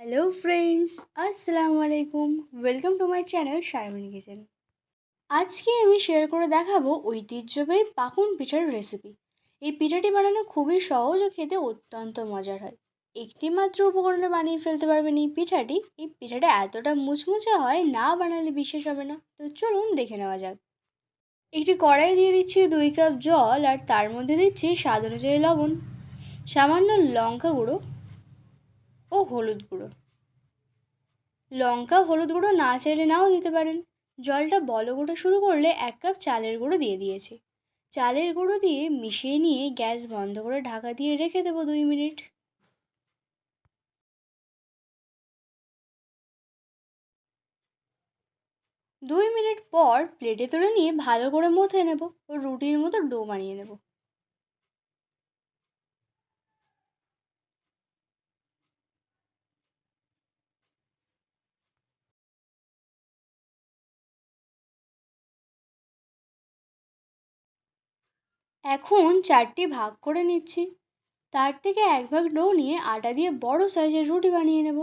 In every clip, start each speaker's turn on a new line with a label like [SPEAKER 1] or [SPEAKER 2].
[SPEAKER 1] Hello friends, আসসালামু আলাইকুম। Welcome to my channel Sharmin kitchen. আজকে আমি শেয়ার করে দেখাবো ঐতিহ্যবাহী পাকুন পিঠার রেসিপি। এই পিঠাটি বানানো খুবই সহজ ও খেতে অত্যন্ত মজার হয়। একটি মাত্র উপকরণে বানিয়ে ফেলতে পারবেন এই পিঠাটা এতটা মুচমুচে হয়, না বানালে বিশ্বাস হবে না। তো চলুন দেখে নেওয়া যাক। একটি কড়াই দিয়ে দিচ্ছি 2 কাপ জল, আর তার মধ্যে দিচ্ছি স্বাদ অনুযায়ী লবণ, সামান্য লঙ্কা গুঁড়ো ও হলুদ গুঁড়ো। লঙ্কা হলুদ গুঁড়ো না চাইলে নাও দিতে পারেন। জলটা বলক শুরু করলে 1 কাপ চালের গুঁড়ো দিয়ে দিয়েছি। চালের গুঁড়ো দিয়ে মিশিয়ে নিয়ে গ্যাস বন্ধ করে ঢাকা দিয়ে রেখে দেবো 2 মিনিট। 2 মিনিট পর প্লেটে তুলে নিয়ে ভালো করে মথে নেব ও রুটির মতো ডো বানিয়ে নেব। এখন 4টি ভাগ করে নিচ্ছি। তার থেকে 1 ভাগ ডো নিয়ে আটা দিয়ে বড় সাইজের রুটি বানিয়ে নেব।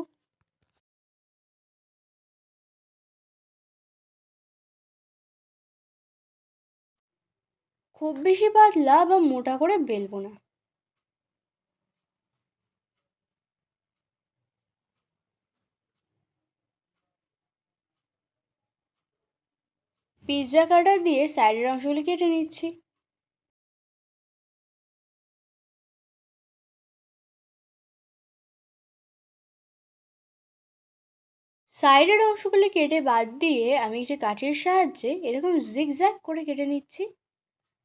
[SPEAKER 1] খুব বেশি পাতলা বা মোটা করে বেলবো না। পিৎজা কাটার দিয়ে সাইডের অংশগুলি কেটে নিচ্ছি। সাইডের অংশগুলি কেটে বাদ দিয়ে আমি একটি কাঠির সাহায্যে এরকম জিগজ্যাগ করে কেটে নিচ্ছি।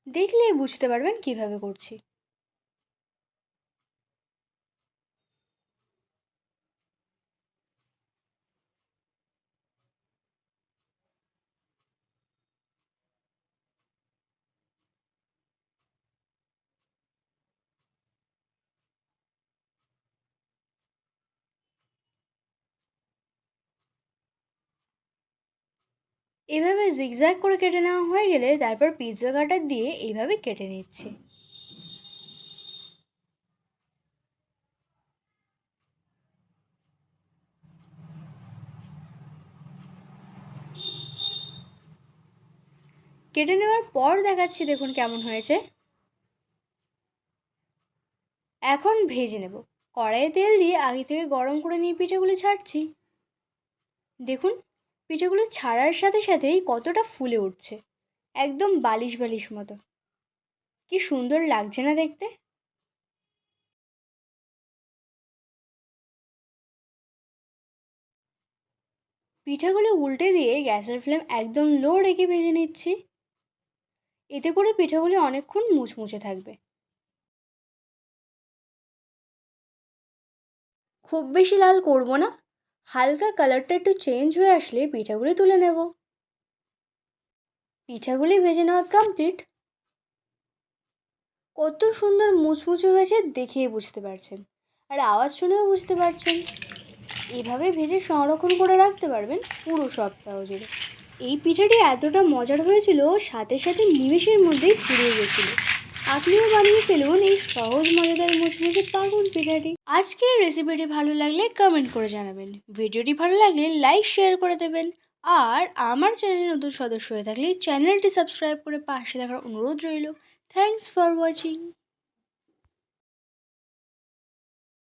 [SPEAKER 1] দেখলেই বুঝতে পারবেন কিভাবে করছি। এভাবে জিগজ্যাগ করে কেটে নেওয়া হয়ে গেলে তারপর পিৎজা কাটার দিয়ে এইভাবে কেটে নিচ্ছি। কেটে নেওয়ার পর দেখাচ্ছি, দেখুন কেমন হয়েছে। এখন ভেজে নেব। কড়াইয়ে তেল দিয়ে আগে থেকে গরম করে নিয়ে পিঠেগুলি ছাড়ছি। দেখুন, পিঠেগুলো ছাড়ার সাথে সাথেই কতটা ফুলে উঠছে, একদম বালিশ বালিশ মতো। কি সুন্দর লাগছে না দেখতে। পিঠাগুলো উল্টে দিয়ে গ্যাসের ফ্লেম একদম লো রেখে ভেজে নিচ্ছি। এতে করে পিঠাগুলি অনেকক্ষণ মুচমুচে থাকবে। খুব বেশি লাল করব না, হালকা কালারটা একটু চেঞ্জ হয়ে আসলে পিঠাগুলি তুলে নেব। পিঠাগুলি ভেজে নেওয়া কমপ্লিট। কত সুন্দর মুচমুচে হয়েছে দেখেই বুঝতে পারছেন, আর আওয়াজ শুনেও বুঝতে পারছেন। এভাবে ভেজে সংরক্ষণ করে রাখতে পারবেন পুরো সপ্তাহ জুড়ে। এই পিঠাটি এতটা মজার হয়েছিল, সাথে সাথে নিমেষের মধ্যেই ফুরিয়ে গেছিল। আপনিও বানিয়ে ফেলুন এই সহজ মজাদার মুচমুচে পাকুন পিঠাটি। আজকের রেসিপিটি ভালো লাগলে কমেন্ট করে জানাবেন। ভিডিওটি ভালো লাগলে লাইক শেয়ার করে দেবেন। আর আমার চ্যানেলে নতুন সদস্য হয়ে থাকলে চ্যানেলটি সাবস্ক্রাইব করে পাশে থাকার অনুরোধ রইল। Thanks for watching.